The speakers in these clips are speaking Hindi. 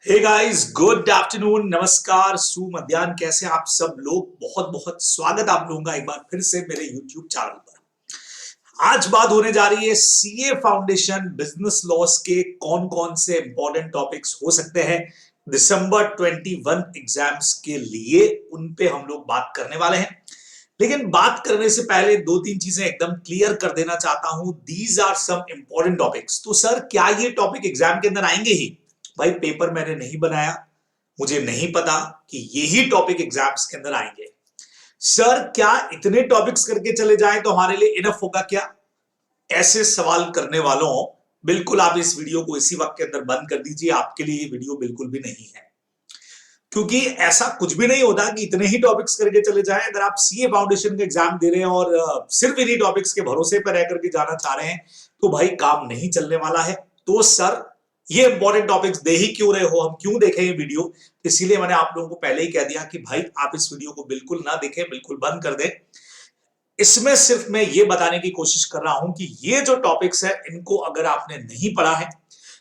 हे गाइस, गुड आफ्टरनून, नमस्कार, सुमध्याह्न। कैसे आप सब लोग? बहुत बहुत स्वागत आप लोगों का एक बार फिर से मेरे YouTube चैनल पर। आज बात होने जा रही है सीए फाउंडेशन बिजनेस लॉस के कौन कौन से इंपॉर्टेंट टॉपिक्स हो सकते हैं दिसंबर 21 एग्जाम्स के लिए, उन पे हम लोग बात करने वाले हैं। लेकिन बात करने से पहले दो तीन चीजें एकदम क्लियर कर देना चाहता हूं। These are some important topics. तो सर, क्या ये टॉपिक एग्जाम के अंदर आएंगे ही? भाई, पेपर मैंने नहीं बनाया, मुझे नहीं पता कि यही टॉपिक एग्जाम्स के अंदर आएंगे। सर, क्या इतने टॉपिक्स करके चले जाएं तो हमारे लिए इनफ होगा क्या? ऐसे सवाल करने वालों, बिल्कुल आप इस वीडियो को इसी वक्त के अंदर बंद कर दीजिए। आपके लिए ये वीडियो बिल्कुल भी नहीं है, क्योंकि ऐसा कुछ भी नहीं होता कि इतने ही टॉपिक्स करके चले जाएं। अगर आप सीए फाउंडेशन का एग्जाम दे रहे हैं और सिर्फ इन्हीं टॉपिक्स के भरोसे पर रह करके जाना चाह रहे हैं, तो भाई काम नहीं चलने वाला है। तो सर, ये इंपॉर्टेंट टॉपिक्स दे ही क्यों रहे हो, हम क्यों देखें ये वीडियो? इसीलिए मैंने आप लोगों को पहले ही कह दिया कि भाई आप इस वीडियो को बिल्कुल ना देखें, बिल्कुल बंद कर दें। इसमें सिर्फ मैं ये बताने की कोशिश कर रहा हूं कि ये जो टॉपिक्स है, इनको अगर आपने नहीं पढ़ा है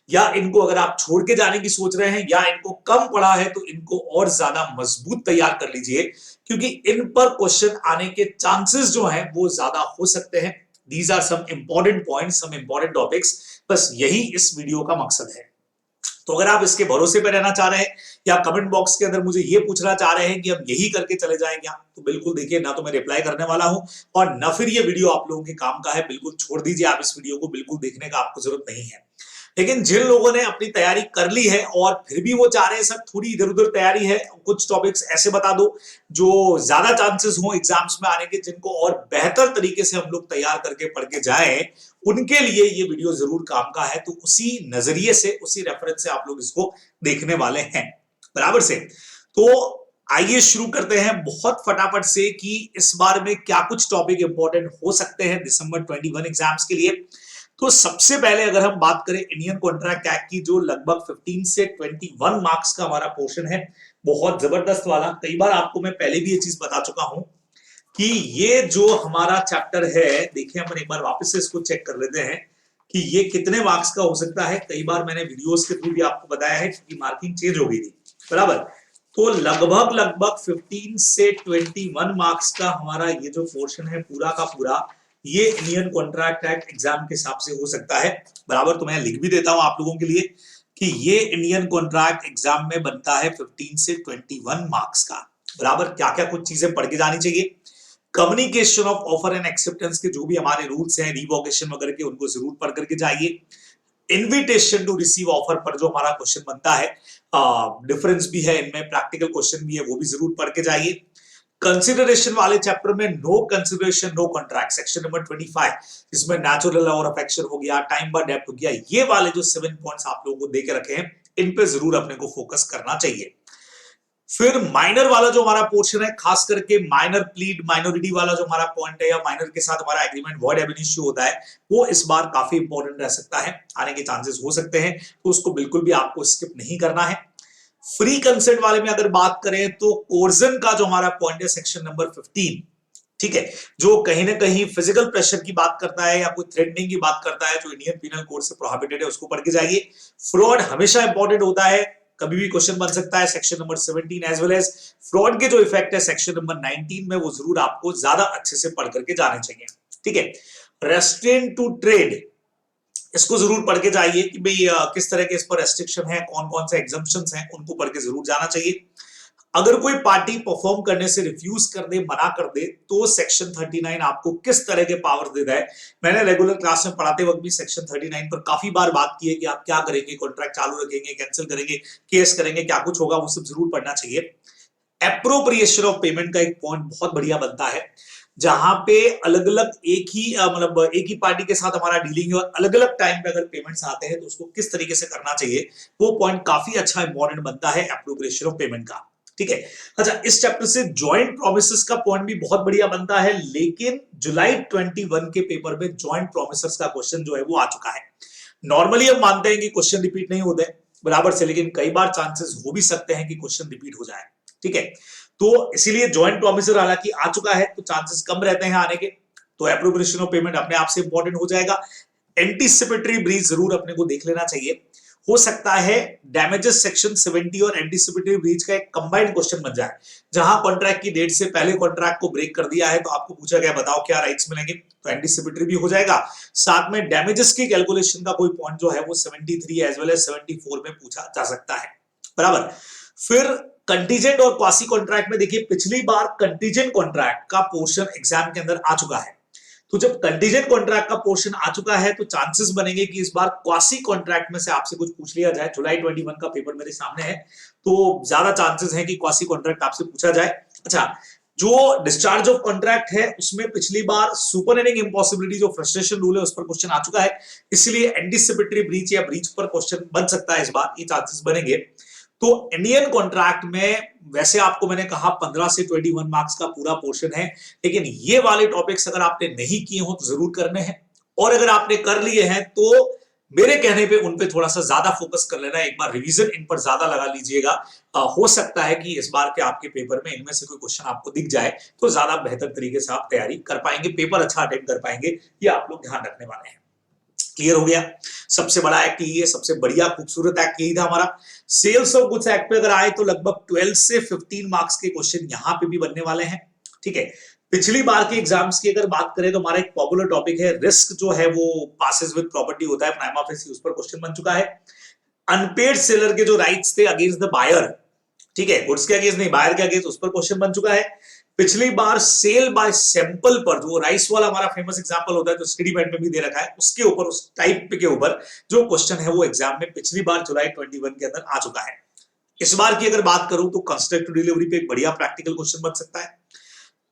या इनको अगर आप छोड़ के जाने की सोच रहे हैं या इनको कम पढ़ा है, तो इनको और ज्यादा मजबूत तैयार कर लीजिए, क्योंकि इन पर क्वेश्चन आने के चांसेस जो हैं वो ज्यादा हो सकते हैं। These are some important points, some important topics. बस यही इस वीडियो का मकसद है। तो अगर आप इसके भरोसे पे रहना चाह रहे हैं या कमेंट बॉक्स के अंदर मुझे ये पूछना चाह रहे हैं कि हम यही करके चले जाएं क्या, तो बिल्कुल देखिए, ना तो मैं रिप्लाई करने वाला हूं और ना फिर ये वीडियो आप लोगों के काम का है। बिल्कुल छोड़ दीजिए, आप इस वीडियो को बिल्कुल देखने का आपको जरूरत नहीं है। लेकिन जिन लोगों ने अपनी तैयारी कर ली है और फिर भी वो चाह रहे हैं सर थोड़ी इधर उधर तैयारी है, कुछ टॉपिक्स ऐसे बता दो जो ज्यादा चांसेस हो एग्जाम्स में आने के, जिनको और बेहतर तरीके से हम लोग तैयार करके पढ़ के जाएं, उनके लिए ये वीडियो जरूर काम का है। तो उसी नजरिए से, उसी रेफरेंस से आप लोग इसको देखने वाले हैं, बराबर से। तो आइए शुरू करते हैं बहुत फटाफट से कि इस बार में क्या कुछ टॉपिक इंपॉर्टेंट हो सकते हैं दिसंबर 21 एग्जाम्स के लिए। तो सबसे पहले अगर हम बात करें इंडियन कॉन्ट्रैक्ट एक्ट की, जो लगभग 15 से 21 मार्क्स का हमारा पोर्शन है, बहुत जबरदस्त वाला। कई बार आपको मैं पहले भी ये चीज बता चुका हूं कि ये जो हमारा चैप्टर है, देखिए हम एक बार वापस से इसको चेक कर लेते हैं कि ये कितने मार्क्स का हो सकता है। कई बार मैंने वीडियोस के थ्रू भी आपको बताया है कि मार्किंग चेंज हो गई थी, बराबर। तो लगभग लगभग 15 से 21 मार्क्स का हमारा ये जो पोर्शन है पूरा का पूरा, ये इंडियन कॉन्ट्रैक्ट एक्ट एग्जाम के हिसाब से हो सकता है, बराबर। तो मैं लिख भी देता हूं आप लोगों के लिए कि ये इंडियन कॉन्ट्रैक्ट एग्जाम में बनता है 15 से 21 मार्क्स का, बराबर। क्या क्या कुछ चीजें पढ़ के जानी चाहिए? Communication of offer and acceptance के जो भी हमारे रूल्स हैं, रिवोकेशन वगैरह के, उनको जरूर पढ़ करके जाइए। इनविटेशन टू रिसीव ऑफर पर जो हमारा क्वेश्चन बनता है, डिफरेंस भी है इनमें, प्रैक्टिकल क्वेश्चन भी है, वो भी जरूर पढ़ के जाइए। कंसिडरेशन वाले चैप्टर में no consideration no contract, section number 25, इसमें नेचुरल लॉ और अफेक्शन हो गया, टाइम बाय डेप्थ हो गया, ये वाले जो 7 पॉइंट्स आप लोगों को देके रखे हैं, इन पे जरूर अपने को फोकस करना चाहिए। फिर माइनर वाला जो हमारा पोर्शन है, खास करके माइनर प्लीड माइनॉरिटी वाला जो हमारा पॉइंट है, या माइनर के साथ हमारा एग्रीमेंट वॉइड एब इनिशियो होता है, वो इस बार काफी इंपॉर्टेंट रह सकता है, आने के चांसेस हो सकते हैं, तो उसको बिल्कुल भी आपको स्किप नहीं करना है। फ्री कंसेंट वाले में अगर बात करें तो कोर्जन का जो हमारा पॉइंट है, सेक्शन नंबर 15, ठीक है, जो कहीं ना कहीं फिजिकल प्रेशर की बात करता है या कोई थ्रेटनिंग की बात करता है, जो इंडियन पीनल कोड से प्रोहिबिटेड है, उसको पढ़ के जाइए। फ्रॉड हमेशा इंपॉर्टेंट होता है, कभी भी क्वेश्चन बन सकता है, section number 17, as well as fraud के जो इफेक्ट है सेक्शन नंबर 19 में, वो जरूर आपको ज्यादा अच्छे से पढ़ करके जाने चाहिए, ठीक है। रेस्ट्रेंट टू ट्रेड, इसको जरूर पढ़ के जाइए कि भाई किस तरह के इस पर रेस्ट्रिक्शन है, कौन कौन से एग्जम्पशंस हैं, उनको पढ़ के जरूर जाना चाहिए। अगर कोई पार्टी परफॉर्म करने से रिफ्यूज कर दे, मना कर दे, तो सेक्शन 39 आपको किस तरह के पावर देता है। मैंने रेगुलर क्लास में पढ़ाते वक्त भी सेक्शन 39 पर काफी बार बात की है कि आप क्या करेंगे, कॉन्ट्रैक्ट चालू रखेंगे, कैंसिल करेंगे, केस करेंगे, क्या कुछ होगा, वो सब जरूर पढ़ना चाहिए। एप्रोप्रिएशन ऑफ पेमेंट का एक पॉइंट बहुत बढ़िया बनता है, जहां पे अलग अलग एक ही पार्टी के साथ हमारा डीलिंग है और अलग अलग टाइम पे अगर पेमेंट्स आते हैं तो उसको किस तरीके से करना चाहिए, वो पॉइंट काफी अच्छा इंपॉर्टेंट बनता है एप्रोप्रिएशन ऑफ पेमेंट का, ठीक है। अच्छा, इस चैप्टर से जॉइंट प्रोमिसेस का पॉइंट भी बहुत बढ़िया बनता है, लेकिन जुलाई 21 के पेपर में जॉइंट प्रोमिसेस का क्वेश्चन जो है वो आ चुका है। नॉर्मली हम मानते हैं कि क्वेश्चन रिपीट नहीं होते बराबर से, लेकिन कई बार चांसेस हो भी सकते हैं कि क्वेश्चन रिपीट हो जाए, ठीक है। तो इसीलिए जॉइंट प्रोमिसर हालांकि आ चुका है, तो चांसेस कम रहते हैं आने के, तो एप्रोप्रिएशन ऑफ पेमेंट अपने आप से इंपॉर्टेंट हो जाएगा। एंटीसिपेटरी ब्रीच जरूर अपने को देख लेना चाहिए। हो सकता है डैमेजेस सेक्शन 70 और एंटीसिपेटरी ब्रीच का एक कंबाइंड क्वेश्चन बन जाए, जहां कॉन्ट्रैक्ट की डेट से पहले कॉन्ट्रैक्ट को ब्रेक कर दिया है तो आपको पूछा गया बताओ क्या राइट्स मिलेंगे, तो एंटीसिपेटरी भी हो जाएगा। साथ में डैमेजेस की कैलकुलेशन का कोई पॉइंट जो है वो 73 एज वेल एज 74 में पूछा जा सकता है, बराबर। फिर कंटीजेंट और क्वासी कॉन्ट्रैक्ट में देखिए पिछली बार कंटीजेंट कॉन्ट्रैक्ट का पोर्शन एग्जाम के अंदर आ चुका है, तो जब कंटीजेंट कॉन्ट्रैक्ट का पोर्शन आ चुका है तो चांसेस बनेंगे कि इस बार क्वासी कॉन्ट्रैक्ट में से आपसे कुछ पूछ लिया जाए। जुलाई 21 का पेपर मेरे सामने है, तो ज्यादा चांसेस हैं कि क्वासी कॉन्ट्रैक्ट आपसे पूछा जाए। अच्छा, जो डिस्चार्ज ऑफ कॉन्ट्रैक्ट है उसमें पिछली बार सुपरएनिंग इंपॉसिबिलिटी जो फ्रस्ट्रेशन रूल है उस पर क्वेश्चन आ चुका है, इसलिए एंटीसिपेटरी ब्रीच या ब्रीच पर क्वेश्चन बन सकता है, इस बार ये चांसेस बनेंगे। तो इंडियन कॉन्ट्रैक्ट में वैसे आपको मैंने कहा 15 से 21 मार्क्स का पूरा पोर्शन है, लेकिन ये वाले टॉपिक्स अगर आपने नहीं किए हो तो जरूर करने हैं, और अगर आपने कर लिए हैं तो मेरे कहने पे उन पे थोड़ा सा ज्यादा फोकस कर लेना, एक बार रिवीजन इन पर ज्यादा लगा लीजिएगा। हो सकता है कि इस बार के आपके पेपर में इनमें से कोई क्वेश्चन आपको दिख जाए तो ज्यादा बेहतर तरीके से आप तैयारी कर पाएंगे, पेपर अच्छा अटेंड कर पाएंगे, ये आप लोग ध्यान रखने वाले हैं। क्लियर हो गया? सबसे बड़ा एक्ट यही है, सबसे बढ़िया खूबसूरत एक्ट यही था हमारा। सेल्स ऑफ गुड्स एक्ट पे अगर आए तो लगभग 12 से 15 मार्क्स के क्वेश्चन यहां पे भी बनने वाले हैं, ठीक है। पिछली बार के एग्जाम्स की अगर बात करें तो हमारा एक पॉपुलर टॉपिक है रिस्क जो है वो पासेस विद प्रॉपर्टी होता है, प्राइमा फेसी उस पर क्वेश्चन बन चुका है। अनपेड सेलर के जो राइट्स थे अगेंस्ट द बायर, ठीक है, गुड्स के अगेंस्ट नहीं बायर के अगेंस्ट, उस पर क्वेश्चन बन चुका है। पिछली बार सेल बाय सैंपल पर जो राइस वाला हमारा फेमस एग्जांपल होता है जो स्टडी बैंड में भी दे रखा है, उसके ऊपर उस टाइप के ऊपर जो क्वेश्चन है वो एग्जाम में पिछली बार जुलाई 21 के अंदर आ चुका है। इस बार की अगर बात करूं तो कंस्ट्रक्टिव डिलीवरी पे एक बढ़िया प्रैक्टिकल क्वेश्चन बन सकता है।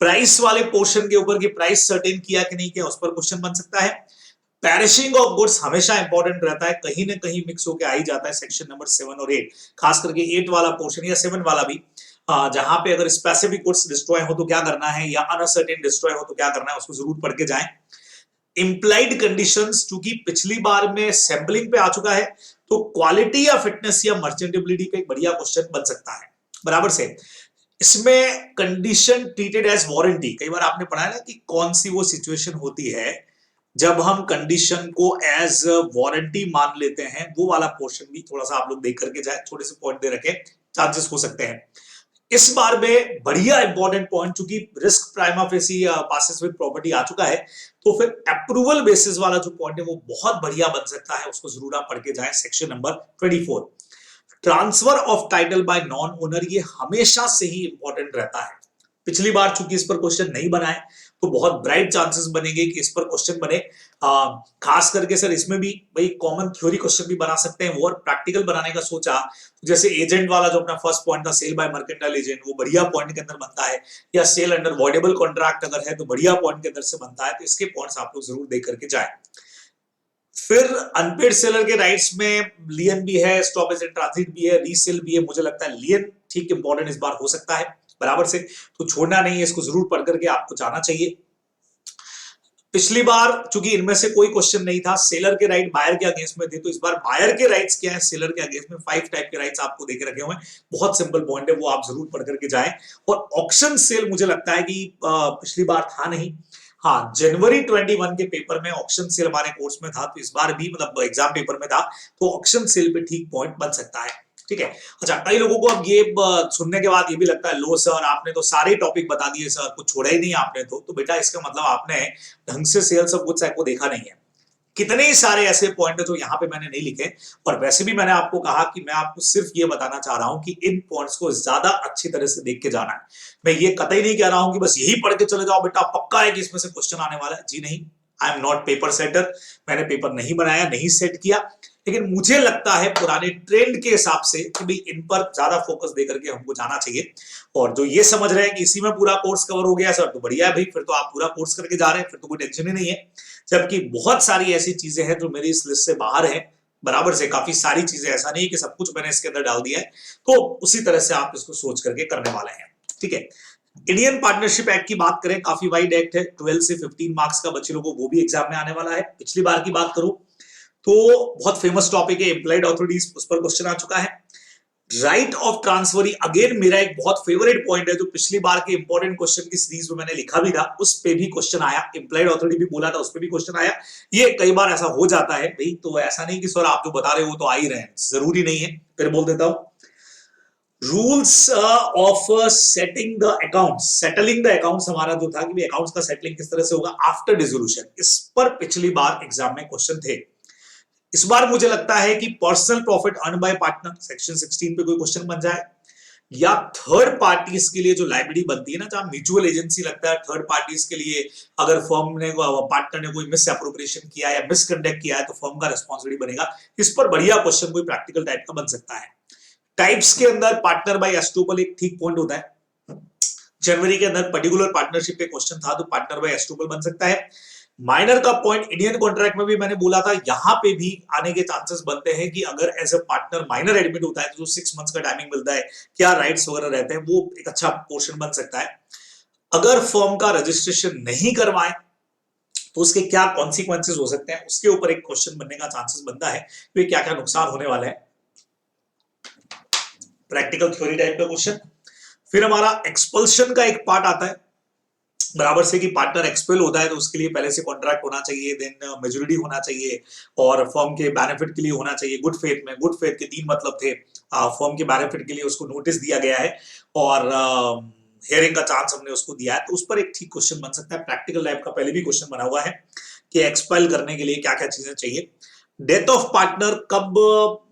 प्राइस वाले पोर्शन के ऊपर की प्राइस सर्टेन किया कि नहीं किया उस पर क्वेश्चन बन सकता है। पैरिशिंग ऑफ गुड्स हमेशा इंपॉर्टेंट रहता है, कहीं ना कहीं मिक्स होकर आ ही जाता है सेक्शन नंबर 7 और 8, खास करके 8 वाला पोर्शन या 7 वाला भी, जहां पे अगर स्पेसिफिक गुड्स डिस्ट्रॉय हो तो क्या करना है या अनसर्टेन डिस्ट्रॉय हो तो क्या करना है, उसको जरूर पढ़ के जाएं। इंप्लाइड कंडीशंस चूंकि पिछली बार में सैंपलिंग पे आ चुका है तो क्वालिटी या फिटनेस या मर्चेंटेबिलिटी पे एक बढ़िया क्वेश्चन बन सकता है, बराबर से। इसमें कंडीशन ट्रीटेड एज वारंटी, कई बार आपने पढ़ा है ना कि कौन सी वो सिचुएशन होती है जब हम कंडीशन को एज वारंटी मान लेते हैं, वो वाला पोर्शन भी थोड़ा सा आप लोग देख करके जाए, थोड़े से पॉइंट दे रखे, चांसेस हो सकते हैं। इस बार में बढ़िया इंपॉर्टेंट पॉइंट, चूंकि risk prima facie passes with property आ चुका है तो फिर अप्रूवल बेसिस वाला जो पॉइंट है वो बहुत बढ़िया बन सकता है, उसको जरूर आप पढ़ के जाएं। Section number 24 transfer of title by non owner, ये हमेशा से ही इंपॉर्टेंट रहता है। पिछली बार चूंकि इस पर क्वेश्चन नहीं बना है तो बहुत ब्राइट चांसेस बनेंगे कि इस पर क्वेश्चन बने। खास करके सर इसमें भी भाई कॉमन थ्योरी क्वेश्चन भी बना सकते हैं, वो और प्रैक्टिकल बनाने का सोचा तो जैसे एजेंट वाला जो अपना फर्स्ट पॉइंट था सेल बाय मर्केंटाइल एजेंट, वो बढ़िया पॉइंट के अंदर बनता है, या सेल अंडर वॉइडेबल कॉन्ट्रैक्ट अगर है तो बढ़िया पॉइंट के अंदर से बनता है, तो इसके पॉइंट्स आप लोग जरूर देख करके जाए। फिर अनपेड सेलर के राइट्स में लियन भी है, स्टॉपेज इन ट्रांजिट भी है, रीसेल भी है, मुझे लगता है लियन ठीक इंपॉर्टेंट इस बार हो सकता है, बराबर से, तो छोड़ना नहीं है, इसको जरूर पढ़ करके आपको जाना चाहिए। पिछली बार चूंकि इनमें से कोई क्वेश्चन नहीं था, सेलर के राइट बायर के अगेंस्ट में थे, तो इस बार बायर के राइट्स क्या है सेलर के अगेंस्ट में, 5 टाइप के राइट्स आपको देके रखे हुए हैं, बहुत सिंपल पॉइंट है, वो आप जरूर पढ़ करके जाएं। और ऑक्शन सेल मुझे लगता है कि पिछली बार था नहीं, हाँ जनवरी 21 के पेपर में ऑक्शन सेल हमारे कोर्स में था, तो इस बार भी मतलब एग्जाम पेपर में था, तो ऑक्शन सेल पे ठीक पॉइंट बन सकता है, ठीक है। अच्छा, कई लोगों को अब ये सुनने के बाद ये भी लगता है लो सर आपने तो सारे टॉपिक बता दिए सर, कुछ छोड़ा ही नहीं आपने, तो बेटा इसका मतलब आपने ढंग से सेल्स ऑफ गुड्स एक्ट को देखा नहीं है। कितने ही सारे ऐसे पॉइंट है जो यहाँ पे मैंने नहीं लिखे, और वैसे भी मैंने आपको कहा कि मैं आपको सिर्फ ये बताना चाह रहा हूं कि इन पॉइंट्स को ज्यादा अच्छी तरह से देख के जाना है। मैं ये कतई नहीं कह रहा हूं कि बस यही पढ़ के चले जाओ बेटा पक्का है कि इसमें से क्वेश्चन आने वाला है, जी नहीं, I am not paper setter, मैंने पेपर नहीं बनाया, नहीं सेट किया, लेकिन मुझे लगता है पुराने ट्रेंड के हिसाब से कि भाई इन पर ज्यादा फोकस देकर के हमको जाना चाहिए। और जो ये समझ रहे हैं कि इसी में पूरा कोर्स कवर हो गया सर, तो बढ़िया है भाई, फिर तो आप पूरा कोर्स करके जा रहे हैं, फिर तो कोई टेंशन ही नहीं है। जबकि बहुत सारी ऐसी चीजें हैं जो मेरी इस लिस्ट से बाहर है, बराबर से, काफी सारी चीजें, ऐसा नहीं कि सब कुछ मैंने इसके अंदर डाल दिया है, तो उसी तरह से आप इसको सोच करके करने वाले हैं, ठीक है। इंडियन पार्टनरशिप एक्ट की बात करें, काफी वाइड एक्ट है, 12 से 15 मार्क्स का बच्चे लोगों को वो भी एग्जाम में आने वाला है। पिछली बार की बात करूं तो बहुत फेमस टॉपिक है एम्प्लॉयड अथॉरिटीज, उस पर क्वेश्चन आ चुका है। Right of transfer he again मेरा एक बहुत फेवरेट पॉइंट है, जो पिछली बार के इंपॉर्टेंट क्वेश्चन की सीरीज में मैंने लिखा भी था, उस पे भी क्वेश्चन आया, इंप्लाइड ऑथोरिटी भी बोला था, उस पे भी क्वेश्चन आया। ये कई बार ऐसा हो जाता है भाई, तो ऐसा नहीं कि सर आप जो बता रहे हो तो आ ही रहे हैं, जरूरी नहीं है। फिर बोल देता हूं, rules of setting the account, settling the accounts हमारा जो था कि अकाउंट्स का सेटलिंग किस तरह से होगा आफ्टर डिसोल्यूशन, इस पर पिछली बार एग्जाम में क्वेश्चन थे। इस बार मुझे लगता है कि personal profit earn by partner section 16 पे कोई क्वेश्चन बन जाए, या थर्ड पार्टीज के लिए जो लाइबिलिटी बनती है ना, जहां म्यूचुअल एजेंसी लगता है, थर्ड पार्टीज के लिए अगर फर्म ने पार्टनर ने कोई मिस एप्रोप्रिएशन किया या मिसकंडक्ट किया है तो फर्म का रिस्पॉन्सिबिलिटी बनेगा। इस पर बढ़िया क्वेश्चन कोई प्रैक्टिकल टाइप का बन सकता है। टाइप्स के अंदर पार्टनर बाय एस्ट्रोपल एक ठीक पॉइंट होता है। जनवरी के अंदर पर्टिकुलर पार्टनरशिप पे क्वेश्चन था, तो पार्टनर बाय एस्ट्रोपल बन सकता है। माइनर का पॉइंट इंडियन कॉन्ट्रैक्ट में भी मैंने बोला था, यहां पे भी आने के चांसेस बनते हैं कि अगर as a partner minor admit होता है तो जो 6 मंथ्स का टाइमिंग मिलता है, क्या राइट्स वगैरह रहते हैं, वो एक अच्छा पोर्शन बन सकता है। अगर फर्म का रजिस्ट्रेशन नहीं करवाए तो उसके क्या कॉन्सिक्वेंसेस हो सकते हैं, उसके ऊपर एक क्वेश्चन बनने का चांसेस बनता है, तो क्या क्या नुकसान होने वाला है, प्रैक्टिकल थ्योरी टाइप का क्वेश्चन। फिर हमारा एक्सपल्शन का एक पार्ट आता है, बराबर से कि पार्टनर एक्सपेल होता है तो उसके लिए पहले से कॉन्ट्रैक्ट होना चाहिए, देन मेजोरिटी होना चाहिए, और फर्म के बेनिफिट के लिए होना चाहिए गुड फेथ में। गुड फेथ के 3 मतलब थे, फर्म के बेनिफिट के लिए उसको नोटिस दिया गया है और हियरिंग का चांस हमने उसको दिया है, तो उस पर एक ठीक क्वेश्चन बन सकता है। प्रैक्टिकल लाइफ का पहले भी क्वेश्चन बना हुआ है कि एक्सपेल करने के लिए क्या क्या चीजें चाहिए। डेथ ऑफ पार्टनर कब,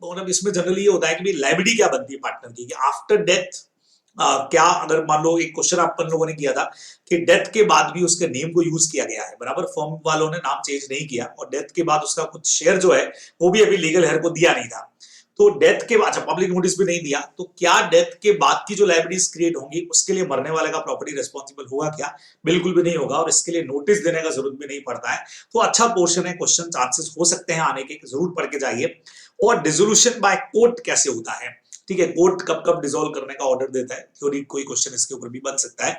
मतलब इसमें जनरली ये होता है कि लाइबिलिटी क्या बनती है पार्टनर की, आफ्टर डेथ क्या, अगर मान लो एक क्वेश्चन अपन लोगों ने किया था कि डेथ के बाद भी उसके नेम को यूज किया गया है, बराबर, फर्म वालों ने नाम चेंज नहीं किया, और डेथ के बाद उसका कुछ शेयर जो है वो भी अभी लीगल हेयर को दिया नहीं था, तो डेथ के बाद, अच्छा पब्लिक नोटिस भी नहीं दिया, तो क्या डेथ के बाद की जो लाइबिलिटीज क्रिएट होंगी उसके लिए मरने वाले का प्रॉपर्टी रिस्पॉन्सिबल होगा क्या? बिल्कुल भी नहीं होगा, और इसके लिए नोटिस देने का जरूरत भी नहीं पड़ता है। तो अच्छा पोर्शन है, क्वेश्चन चांसेस हो सकते हैं आने के, जरूर पढ़ के जाइए। और डिसोल्यूशन बाय कोर्ट कैसे होता है, ठीक है, कोर्ट कब कब डिसॉल्व करने का ऑर्डर देता है, थ्योरी कोई क्वेश्चन इसके ऊपर भी बन सकता है।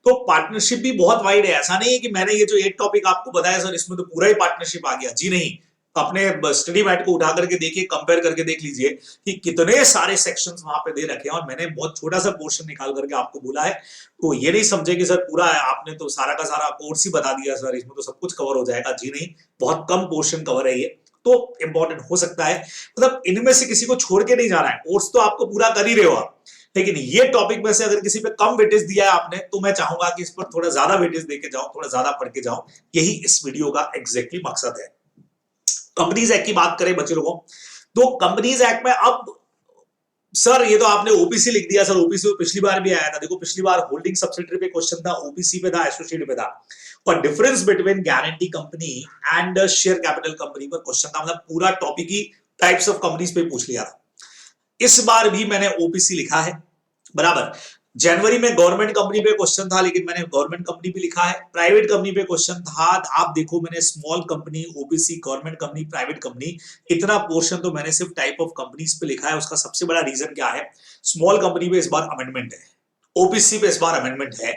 तो पार्टनरशिप भी बहुत वाइड है, ऐसा नहीं है कि मैंने ये जो 8 टॉपिक आपको बताया सर इसमें तो पूरा ही पार्टनरशिप आ गया, जी नहीं। अपने स्टडी मैट को उठा करके देखिए, कंपेयर करके देख लीजिए कि कितने सारे सेक्शंस वहां पे दे रखे हैं, और मैंने बहुत छोटा सा पोर्शन निकाल करके आपको बोला है। तो ये नहीं समझे कि सर पूरा है, आपने तो सारा का सारा कोर्स ही बता दिया सर, इसमें तो सब कुछ कवर हो जाएगा, जी नहीं, बहुत कम पोर्शन कवर है ये, तो इंपॉर्टेंट हो सकता है। मतलब इनमें से किसी को छोड़ के नहीं जाना है, कोर्स तो आपको पूरा कर ही रहे हो आप, लेकिन ये टॉपिक में से अगर किसी पे कम वेटेज दिया है आपने, तो मैं चाहूंगा कि इस पर थोड़ा ज्यादा वेटेज देके जाओ, थोड़ा ज्यादा पढ़ के जाओ, यही इस वीडियो का एग्जैक्टली मकसद है। कंपनीज एक्ट की बात करें बच्चे लोगों, तो कंपनीज एक्ट में अब, सर ये तो आपने ओपीसी लिख दिया, सर ओपीसी पिछली बार भी आया था, देखो पिछली बार होल्डिंग सब्सिडियरी पे क्वेश्चन था, ओपीसी पे था, एसोसिएट पे था, और difference between guarantee company and share capital company पर क्वेश्चन था, मतलब पूरा topic he types of companies पे पूछ लिया था। इस बार भी मैंने ओपीसी लिखा है, बराबर। जनवरी में गवर्नमेंट कंपनी पे क्वेश्चन था, लेकिन मैंने गवर्नमेंट कंपनी भी लिखा है। प्राइवेट कंपनी पे क्वेश्चन था, आप देखो मैंने small company, OPC, government company, private company, इतना पोर्शन तो मैंने सिर्फ टाइप ऑफ कंपनीज पे लिखा है। उसका सबसे बड़ा रीजन क्या है, स्मॉल कंपनी पे इस बार अमेंडमेंट है, ओपीसी पे इस बार अमेंडमेंट है,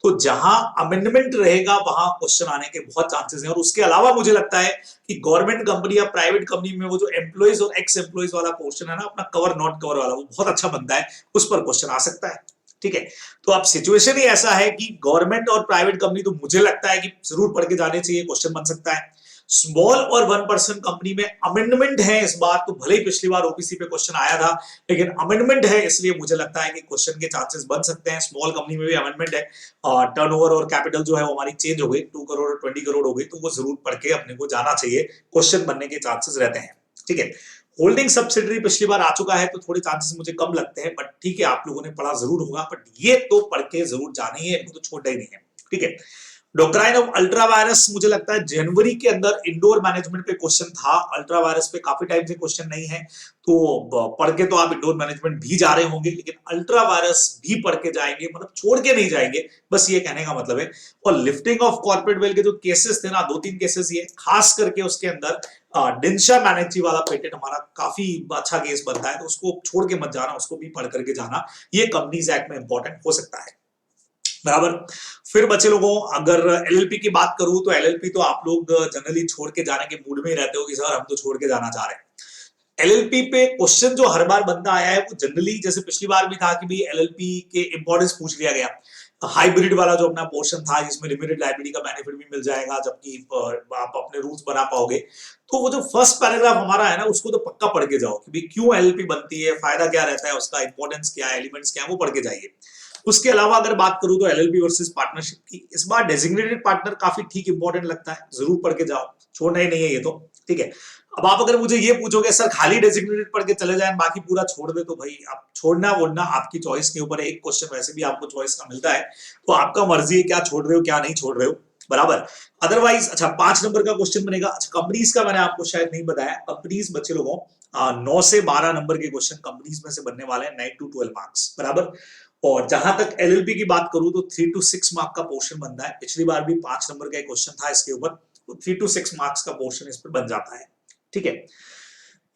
तो जहां अमेंडमेंट रहेगा वहां क्वेश्चन आने के बहुत चांसेस हैं। और उसके अलावा मुझे लगता है कि गवर्नमेंट कंपनी या प्राइवेट कंपनी में वो जो एम्प्लॉइज और एक्स एम्प्लॉइज वाला पोर्शन है ना, अपना कवर नॉट कवर वाला, वो बहुत अच्छा बनता है, उस पर क्वेश्चन आ सकता है, ठीक है। तो अब सिचुएशन ही ऐसा है कि गवर्नमेंट और प्राइवेट कंपनी तो मुझे लगता है कि जरूर पढ़ के जाने चाहिए, क्वेश्चन बन सकता है। स्मॉल और 1% कंपनी में अमेंडमेंट है इस बार, तो भले ही पिछली बार ओपीसी पे क्वेश्चन आया था, लेकिन अमेंडमेंट है, इसलिए मुझे लगता है कि क्वेश्चन के चांसेस बन सकते हैं। स्मॉल कंपनी में भी अमेंडमेंट है, टर्नओवर और कैपिटल जो है वो हमारी चेंज हो गई, 2 करोड़ और 20 करोड़ हो गई, तो वो जरूर पढ़ के अपने को जाना चाहिए, क्वेश्चन बनने के चांसेस रहते हैं, ठीक है। होल्डिंग सब्सिडरी पिछली बार आ चुका है, तो थोड़े चांसेस मुझे कम लगते हैं, बट ठीक है, आप लोगों ने पढ़ा जरूर होगा, बट ये तो पढ़ के जरूर जाना ही है, इनको तो छोटा ही नहीं है, ठीक है। डोक्राइन ऑफ अल्ट्रा वायरस, मुझे लगता है जनवरी के अंदर इंडोर मैनेजमेंट पे क्वेश्चन था, अल्ट्रा वायरस पे काफी टाइम से क्वेश्चन नहीं है, तो पढ़ के तो आप इंडोर मैनेजमेंट भी जा रहे होंगे, लेकिन अल्ट्रा वायरस भी पढ़ के जाएंगे, मतलब छोड़ के नहीं जाएंगे, बस ये कहने का मतलब है। और लिफ्टिंग ऑफ कॉर्पोरेट वेल्थ के जो केसेस थे ना, 2-3 केसेस, ये खास करके उसके अंदर डिंशा बैनर्जी वाला पेटेंट हमारा काफी अच्छा केस बनता है, तो उसको छोड़ के मत जाना, उसको भी पढ़ करके जाना, ये कंपनीज एक्ट में इंपॉर्टेंट हो सकता है, बराबर। फिर बच्चे लोगों, अगर एलएलपी की बात करूं तो एलएलपी तो आप लोग जनरली छोड़ के जाने के मूड में ही रहते हो कि सर हम तो छोड़ के जाना चाह रहे हैं। एलएलपी पे क्वेश्चन जो हर बार बनता आया है वो जनरली, जैसे पिछली बार भी था कि भाई एलएलपी के इंपॉर्टेंस पूछ लिया गया, हाइब्रिड वाला जो अपना पोर्शन था जिसमें लिमिटेड लाइब्रेरी का बेनिफिट भी मिल जाएगा जबकि आप अपने रूल्स बना पाओगे, तो वो जो फर्स्ट पैराग्राफ हमारा है ना उसको तो पक्का पढ़ के जाओ कि भाई क्यों एलएलपी बनती है, फायदा क्या रहता है उसका, इंपॉर्टेंस क्या है, एलिमेंट्स क्या है, वो पढ़ के जाइए। उसके अलावा अगर बात करूं तो एलएलपी वर्सेस पार्टनरशिप की, इस बार डेजिग्नेटेड पार्टनर काफी ठीक इंपॉर्टेंट लगता है, जरूर पढ़ के जाओ, छोड़ना ही नहीं है ये तो, ठीक है। अब आप अगर मुझे ये पूछोगे सर खाली डेजिग्नेटेड पढ़ के चले जाएं बाकी पूरा छोड़ दे, तो भाई आप छोड़ना वोड़ना आपकी चॉइस के ऊपर है, एक क्वेश्चन वैसे भी आपको चॉइस का मिलता है, तो आपका मर्जी है क्या छोड़ रहे हो क्या नहीं छोड़ रहे हो, बराबर। अदरवाइज अच्छा 5 नंबर का क्वेश्चन बनेगा। अच्छा कंपनीज का मैंने आपको शायद नहीं बताया, कंपनीज बच्चे लोगों 9 से 12 नंबर के क्वेश्चन कंपनीज में से बनने वाले हैं, 9 to 12 मार्क्स, बराबर। और जहां तक एलएलबी की बात करूं तो 3 to 6 मार्क का पोर्शन बनता है, पिछली बार भी 5 नंबर का एक क्वेश्चन था इसके ऊपर, तो 3 to 6 मार्क्स का पोर्शन इस पर बन जाता है, ठीक है।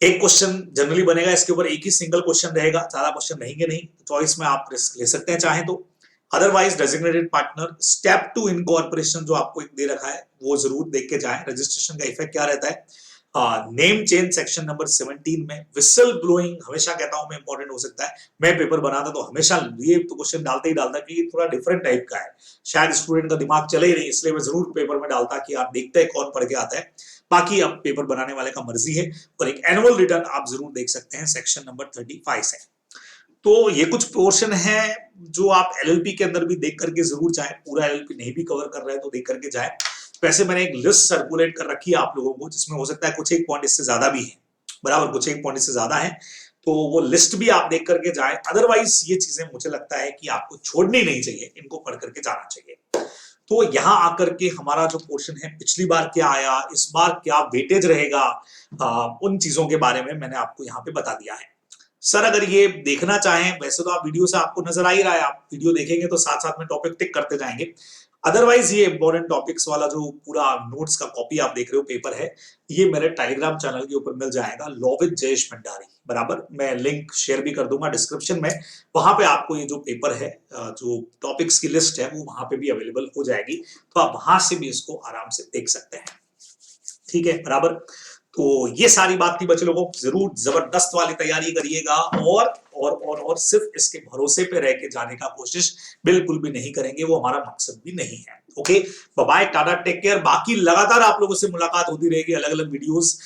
एक क्वेश्चन जनरली बनेगा इसके ऊपर, एक ही सिंगल क्वेश्चन रहेगा, ज्यादा क्वेश्चन रहेंगे नहीं, चॉइस में आप रिस्क ले सकते हैं चाहे तो। Otherwise designated partner step 2 incorporation जो आपको एक दे रखा है वो जरूर देख के जाएं। रजिस्ट्रेशन का इफेक्ट क्या रहता है, नेम चेंज सेक्शन नंबर 17 में विसल ब्लोइंग हमेशा कहता हूं मैं इंपॉर्टेंट हो सकता है, मैं पेपर बनाता तो हमेशा ये तो क्वेश्चन डालता ही डालता कि थोड़ा डिफरेंट टाइप का है, शायद स्टूडेंट का दिमाग चले ही नहीं, इसलिए मैं जरूर पेपर में डालता कि आप देखते हैं कौन पढ़ के आता है, बाकी अब पेपर बनाने वाले का मर्जी है। और एक एनुअल रिटर्न आप जरूर देख सकते हैं सेक्शन नंबर 35 से। तो ये कुछ पोर्शन है जो आप एलएलपी के अंदर भी देख करके जरूर जाएं, पूरा एलएलपी नहीं भी कवर कर रहे हैं तो देख करके जाएं। वैसे मैंने एक लिस्ट सर्कुलेट कर रखी है आप लोगों को जिसमें हो सकता है कुछ एक पॉइंट इससे ज्यादा भी है, बराबर, कुछ एक पॉइंट इससे ज्यादा है, तो वो लिस्ट भी आप देख करके जाएं। अदरवाइज ये चीजें मुझे लगता है कि आपको छोड़नी नहीं चाहिए, इनको पढ़ करके जाना चाहिए। तो यहां आकर के हमारा जो पोर्शन है पिछली बार क्या आया, इस बार क्या वेटेज रहेगा, उन चीजों के बारे में मैंने आपको यहाँ पे बता दिया है। सर अगर ये देखना चाहें, वैसे तो आप वीडियो से आपको नजर आ ही रहा है, आप वीडियो देखेंगे तो साथ साथ में टॉपिक टिक करते जाएंगे। अदरवाइज ये इंपॉर्टेंट टॉपिक्स वाला जो पूरा नोट्स का कॉपी आप देख रहे हो पेपर है, ये मेरे टेलीग्राम चैनल के ऊपर मिल जाएगा, लॉ विद जयेश भंडारी, बराबर। मैं लिंक शेयर भी कर दूंगा डिस्क्रिप्शन में, वहां पे आपको ये जो पेपर है, जो टॉपिक्स की लिस्ट है वो वहां पे भी अवेलेबल हो जाएगी, तो आप वहां से भी इसको आराम से देख सकते हैं, ठीक है, बराबर। तो ये सारी बात थी बच्चे लोगों, जरूर जबरदस्त वाली तैयारी करिएगा, और सिर्फ इसके भरोसे पे रह के जाने का कोशिश बिल्कुल भी नहीं करेंगे, वो हमारा मकसद भी नहीं है। Okay, bye, tata, take care. बाकी लगातार आप लोगों से मुलाकात होती रहेगी, अलग अलग videos,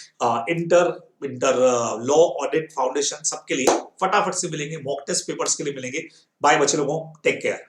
inter law audit foundation सबके लिए फटाफट से मिलेंगे, मॉक टेस्ट पेपर्स के लिए मिलेंगे। बाय बच्चे लोगों, टेक केयर।